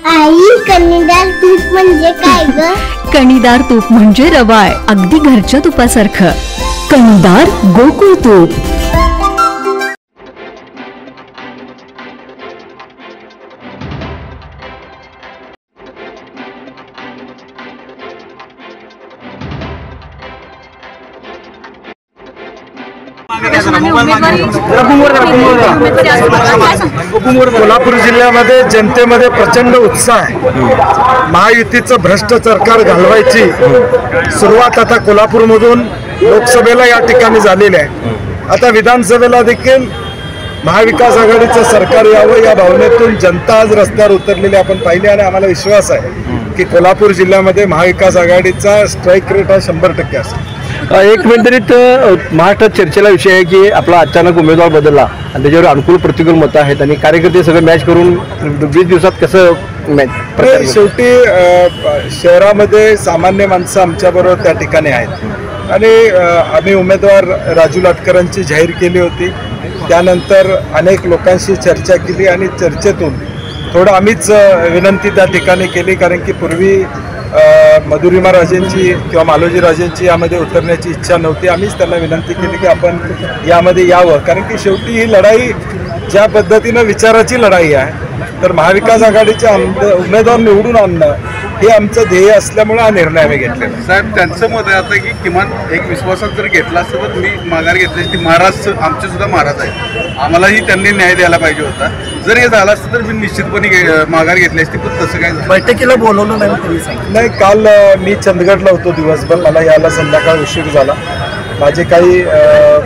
आई, कणीदार तूप म्हणजे काय ग? कणीदार तूप म्हणजे रवाळ, अगदी घरच्या तुपासारखं. कणीदार गोकुळ तूप. कोल्हापूर जिल्ह्यामध्ये जनतेमध्ये प्रचंड उत्साह आहे. महायुतीचं भ्रष्ट सरकार घालवायची सुरुवात आता कोल्हापूरमधून लोकसभेला या ठिकाणी झालेली आहे. आता विधानसभेला देखील महाविकास आघाडीचं सरकार यावं या भावनेतून जनता आज रस्त्यावर उतरलेली आपण पाहिली आणि आम्हाला विश्वास आहे की कोल्हापूर जिल्ह्यामध्ये महाविकास आघाडीचा स्ट्राईक रेट हा 100% असेल. एक मिनिट, महाराष्ट्रात चर्चेला विषय आहे की आपला अचानक उमेदवार बदलला आणि त्याच्यावर अनुकूल प्रतिकूल मतं आहेत आणि कार्यकर्ते सगळं मॅच करून 20 दिवसात कसं मॅच. शेवटी शहरामध्ये सामान्य माणसं आमच्याबरोबर त्या ठिकाणी आहेत आणि आम्ही उमेदवार राजू लाटकरांची जाहीर केली होती. त्यानंतर अनेक लोकांशी चर्चा केली आणि चर्चेतून थोडं आम्हीच विनंती त्या ठिकाणी केली, कारण की पूर्वी मधुरिमा राजेंची किंवा मालोजी राजेंची यामध्ये उतरण्याची इच्छा नव्हती. आम्हीच त्यांना विनंती केली की आपण यामध्ये यावं, कारण की शेवटी ही लढाई ज्या पद्धतीनं विचाराची लढाई आहे तर महाविकास आघाडीच्या उमेदवार निवडून आणणं हे आमचं ध्येय असल्यामुळे हा निर्णय आम्ही घेतलेला. साहेब, त्यांचं मत आहे आता की किमान एक विश्वासात जर घेतला असतं तर मी माघार घेतली असती. महाराज आमचे सुद्धा महाराज आहे, आम्हालाही त्यांनी न्याय द्यायला पाहिजे होता. जर हे झालं असतं तर मी निश्चितपणे माघार घेतली असती. पण तसं काय बैठकीला बोलवलं नाही. काल मी चंदगडला होतो दिवसभर, मला यायला संध्याकाळ उशीर झाला. माझे काही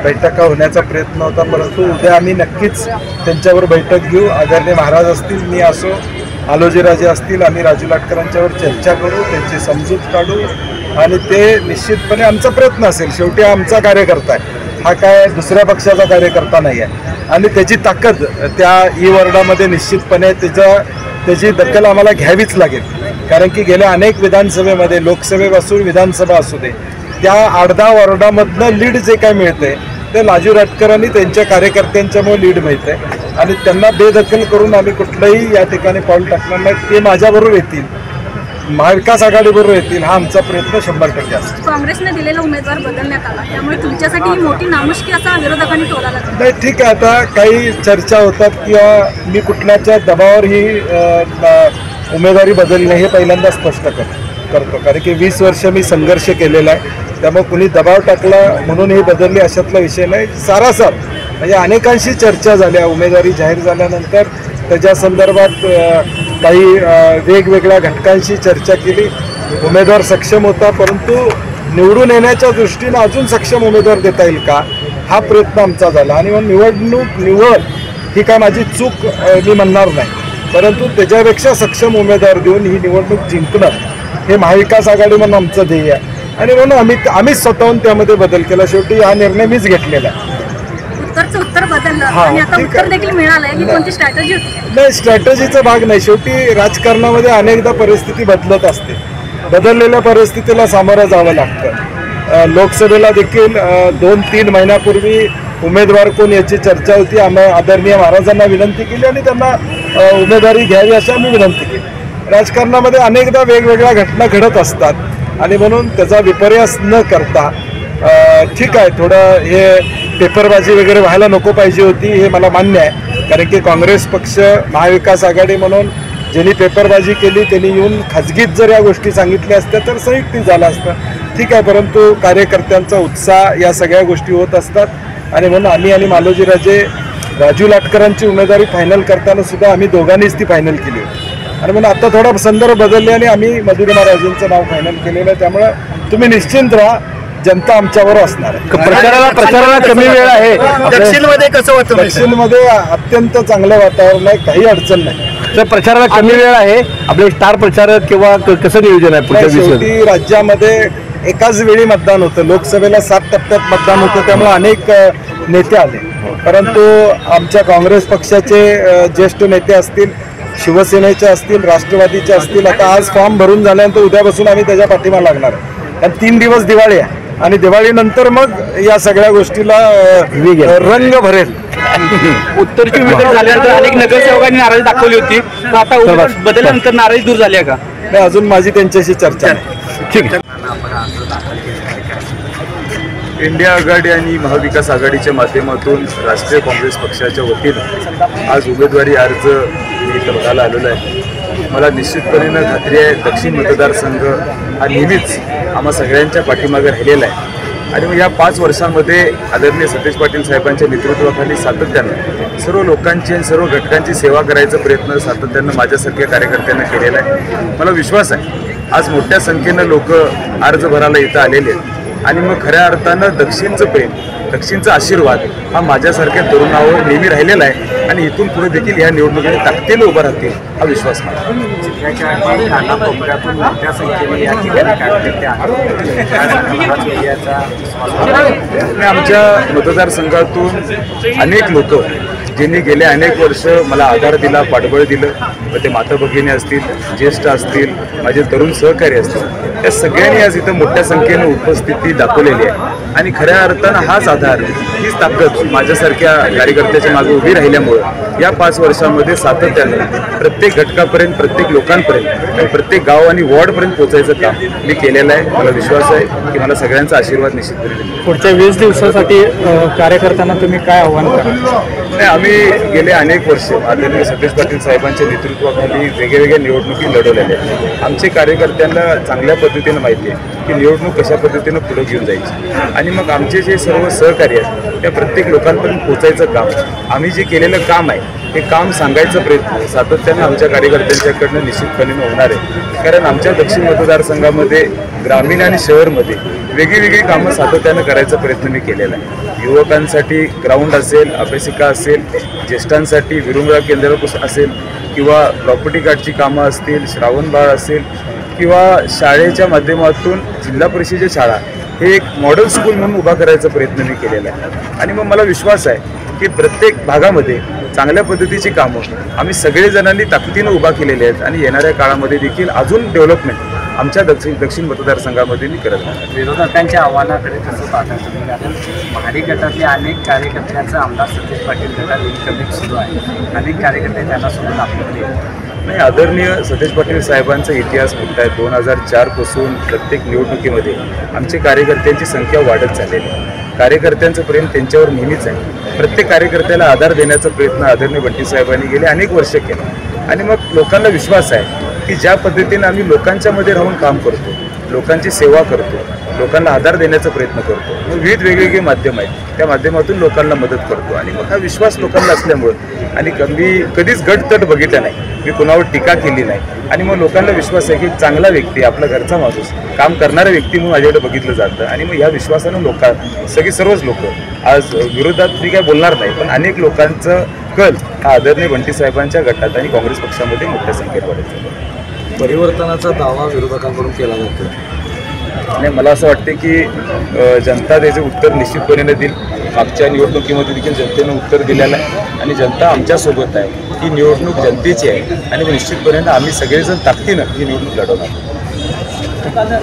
बैठका होण्याचा प्रयत्न होता, परंतु उद्या आम्ही नक्कीच त्यांच्यावर बैठक घेऊ. आदरणीय महाराज असतील, मी असो, मालोजीराजे असतील, आम्ही राजू लाटकरांच्यावर चर्चा करू, त्यांची समजूत काढू आणि ते निश्चितपणे आमचा प्रयत्न असेल. शेवटी आमचा कार्यकर्ता आहे, हा काय दुसऱ्या पक्षाचा कार्यकर्ता नाही आहे आणि त्याची ताकद त्या वॉर्डामध्ये निश्चितपणे त्याची दखल आम्हाला घ्यावीच लागेल. कारण की गेल्या अनेक विधानसभेमध्ये, लोकसभेपासून विधानसभा असू दे, त्या 8-10 वॉर्डामधनं लीड जे काय मिळते ते राजू लाटकरांनी त्यांच्या कार्यकर्त्यांच्यामुळे लीड मिळते आणि त्यांना बेदखल करून आम्ही कुठलंही या ठिकाणी पाऊल टाकणार नाही. ते माझ्याबरोबर येतील, महाविकास आघाडीबरोबर येतील, हा आमचा प्रयत्न 100% असतो. काँग्रेसने दिलेला उमेदवार बदलण्यात आला, त्यामुळे तुमच्यासाठी ही मोठी नामुष्की असा विरोधकांनी टोलाला. नाही, ठीक आहे, आता काही चर्चा होतात किंवा मी कुठल्याच्या दबावावर ही उमेदवारी बदलणे हे पहिल्यांदा स्पष्ट करतो, कारण की 20 वर्ष मी संघर्ष केलेला आहे. त्यामुळे कुणी दबाव टाकला म्हणून ही बदलली अशातला विषय नाही. सारासार म्हणजे अनेकांशी चर्चा झाल्या, उमेदवारी जाहीर झाल्यानंतर त्याच्या संदर्भात काही वेगवेगळ्या घटकांशी चर्चा केली. उमेदवार सक्षम होता, परंतु निवडून येण्याच्या दृष्टीनं अजून सक्षम उमेदवार देता येईल का हा प्रयत्न आमचा झाला. आणि मग निवड ही काय माझी चूक मी म्हणणार नाही, परंतु त्याच्यापेक्षा सक्षम उमेदवार देऊन ही निवडणूक जिंकणं हे महाविकास आघाडी म्हणून आमचं ध्येय आहे आणि म्हणून आम्हीच स्वतःहून त्यामध्ये बदल केला. शेवटी हा निर्णय मीच घेतलेला आहे. उत्तर बदललं आणि आता उत्तर देखील मिळालंय की कोणती स्ट्रॅटेजी होती? नाही, स्ट्रॅटेजीचा भाग नाही. शेवटी राजकारणामध्ये अनेकदा परिस्थिती बदलत असते, बदललेल्या परिस्थितीला सामोरं जावं लागतं. लोकसभेला देखील 2-3 महिन्यापूर्वी उमेदवार कोण याची चर्चा होती. आम्ही आदरणीय महाराजांना विनंती केली आणि त्यांना उमेदवारी घ्यावी अशी आम्ही विनंती केली. राजकारणामध्ये अनेकदा वेगवेगळ्या घटना घडत असतात आणि म्हणून त्याचा विपर्यास न करता ठीक आहे, थोडं हे पेपरबाजी वगैरे व्हायला नको पाहिजे होती, हे मला मान्य आहे. कारण की काँग्रेस पक्ष, महाविकास आघाडी म्हणून ज्यांनी पेपरबाजी केली त्यांनी येऊन खाजगीत जर या गोष्टी सांगितल्या असत्या तर संयुक्तिक झाला असतं. ठीक आहे, परंतु कार्यकर्त्यांचा उत्साह या सगळ्या गोष्टी होत असतात आणि म्हणून आम्ही आणि मालोजीराजे राजू लाटकरांची उमेदवारी फायनल करताना सुद्धा आम्ही दोघांनीच ती फायनल केली होती आणि म्हणून आता थोडा संदर्भ बदलले आणि आम्ही मधुरिमा राजेंचं नाव फायनल केलेलं आहे. त्यामुळे तुम्ही निश्चिंत राहा, जनता आमच्यावर असणार आहे. प्रचाराला कमी वेळ आहे. दक्षिणमध्ये कसं वाटतं? दक्षिणमध्ये अत्यंत चांगलं वातावरण आहे, काही अडचण नाही. तर प्रचाराला कमी वेळ आहे. आपले स्टार प्रचारक किंवा कसं नियोजन आहे? शेवटी राज्यामध्ये एकाच वेळी मतदान होतं, लोकसभेला 7 टप्प्यात मतदान होतं, त्यामुळे अनेक नेते आले. परंतु आमच्या काँग्रेस पक्षाचे ज्येष्ठ नेते असतील, शिवसेनेचे असतील, राष्ट्रवादीचे असतील, आता आज फॉर्म भरून झाल्यानंतर उद्यापासून आम्ही त्याच्या पाठीमागे लागणार आहे. आणि 3 दिवस दिवाळी आहे, आणि दिवाळीनंतर मग या सगळ्या गोष्टीला रंग भरेल. उत्तरची उमेदवार झाल्यानंतर अनेक नगरसेवकांनी नाराजी दाखवली होती, पण आता उमेदवार बदलल्यानंतर नाराजी दूर झाली आहे का? नाही, अजून माझी त्यांच्याशी चर्चा नाही. ठीक आहे. इंडिया आघाडी आणि महाविकास आघाडीच्या माध्यमातून राष्ट्रीय काँग्रेस पक्षाच्या वतीनं आज उमेदवारी अर्ज मी इथं बघायला आलेलो आहे. मला निश्चितपणे खात्री आहे दक्षिण मतदारसंघ हा नेहमीच आम्हा सगळ्यांच्या पाठीमागे राहिलेला आहे आणि मग या 5 वर्षांमध्ये आदरणीय सतेज पाटील साहेबांच्या नेतृत्वाखाली सातत्यानं सर्व लोकांची आणि सर्व घटकांची सेवा करायचा प्रयत्न सातत्यानं माझ्यासारख्या कार्यकर्त्यांना केलेला आहे. मला विश्वास आहे आज मोठ्या संख्येनं लोक अर्ज भरायला इथं आलेले आहेत आणि मग खऱ्या अर्थानं दक्षिणचं प्रेम, दक्षिणचा आशीर्वाद हा माझ्यासारख्या तरुणावर नेहमी राहिलेला आहे आणि इथून पुढे देखील या निवडणुकीत ताकदीने उभा राहतील हा विश्वास मला. आमच्या मतदारसंघातून अनेक लोक ज्यांनी गेले अनेक वर्ष मला आधार दिला, पाठबळ दिलं, व ते माता भगिनी असतील, ज्येष्ठ असतील, माझे तरुण सहकारी असतील, त्या सगळ्यांनी आज इथं मोठ्या संख्येनं उपस्थिती दाखवलेली आहे आणि खऱ्या अर्थानं हाच आधार, हीच ताकद माझ्यासारख्या कार्यकर्त्याच्या मागे उभी राहिल्यामुळं या 5 वर्षामध्ये सातत्यानं प्रत्येक घटकापर्यंत, प्रत्येक लोकांपर्यंत आणि प्रत्येक गाव आणि वॉर्डपर्यंत पोहोचायचं काम मी केलेलं आहे. मला विश्वास आहे की मला सगळ्यांचा आशीर्वाद निश्चितपणे मिळेल. पुढच्या 20 दिवसासाठी कार्यकर्त्यांना तुम्ही काय आव्हान कराल? नाही, आम्ही गेले अनेक वर्ष आदरणीय सतेज पाटील साहेबांच्या नेतृत्वाखाली वेगवेगळ्या निवडणुकी लढवलेल्या आहेत. आमचे कार्यकर्त्यांना चांगल्या पद्धतीनं माहिती आहे की निवडणूक कशा पद्धतीनं पुढे घेऊन जायची आणि मग आमचे जे सर्व सहकार्य आहेत त्या प्रत्येक लोकांपर्यंत पोहोचायचं काम, आम्ही जे केलेलं काम आहे हे काम सांगायचा प्रयत्न सातत्यानं आमच्या कार्यकर्त्यांच्याकडनं निश्चितपणे होणार आहे. कारण आमच्या दक्षिण मतदारसंघामध्ये ग्रामीण आणि शहरमध्ये वेगळी कामं सातत्यानं करायचा प्रयत्न मी केलेला आहे. युवकांसाठी ग्राउंड असेल, अभ्यासिका असेल, ज्येष्ठांसाठी विरुंगळा केंद्र असेल किंवा प्रॉपर्टी कार्डची कामं असतील, श्रावणबाळ असेल किंवा शाळेच्या माध्यमातून जिल्हा परिषदेच्या शाळा हे एक मॉडेल स्कूल म्हणून उभा करायचा प्रयत्न मी केलेला आहे आणि मग मला विश्वास आहे की प्रत्येक भागामध्ये चांगल्या पद्धतीची कामं आम्ही सगळेजणांनी ताकदीनं उभा केलेली आहेत आणि येणाऱ्या काळामध्ये देखील अजून डेव्हलपमेंट आमच्या दक्षिण मतदारसंघामध्ये मी करत आहे. विरोधकांच्या आव्हानाकडे कसं पाहता तुम्ही? कारण महाडी गटातले अनेक कार्यकर्त्यांचं आमदार सतेज पाटील गटात इन्कमिंग सुरू आहे, अनेक कार्यकर्ते त्यांना सोडून आपल्याकडे नाही. आदरणीय सतेज पाटील साहेबांचा इतिहास मोठा आहे. 2004 पासून प्रत्येक निवडणुकीमध्ये आमचे कार्यकर्त्यांची संख्या वाढत चाललेली आहे. कार्यकर्त्यांचं प्रेम त्यांच्यावर नेहमीच आहे. प्रत्येक कार्यकर्त्याला आधार देण्याचा प्रयत्न आदरणीय बंटी साहेबांनी गेले अनेक वर्ष केला आणि मग लोकांना विश्वास आहे की ज्या पद्धतीनं आम्ही लोकांच्या मध्ये राहून काम करतो, लोकांची सेवा करतो, लोकांना आधार देण्याचा प्रयत्न करतो, मग विविध वेगवेगळे माध्यम आहेत त्या माध्यमातून लोकांना मदत करतो आणि मग हा विश्वास लोकांना असल्यामुळं आणि मी कधीच गटतट बघितला नाही, मी कुणावर टीका केली नाही आणि मग लोकांना विश्वास आहे की चांगला व्यक्ती, आपला घरचा माणूस, काम करणारा व्यक्ती म्हणून माझ्याकडे बघितलं जातं आणि मग ह्या विश्वासानं सर्वच लोक आज विरोधात मी काय बोलणार नाही, पण अनेक लोकांचं कल हा आदरणीय बंटी साहेबांच्या गटात आणि काँग्रेस पक्षामध्ये मोठ्या संख्येत वाढत. परिवर्तनाचा दावा विरोधकांकडून केला जातो आणि मला असं वाटते की जनता त्याचे उत्तर निश्चितपणे देईल. मागच्या निवडणुकीमध्ये देखील जनतेनं उत्तर दिलेलं आहे आणि जनता आमच्यासोबत आहे. ही निवडणूक जनतेची आहे आणि निश्चितपणे आम्ही सगळेजण ताकदीनं ही निवडणूक लढवणार.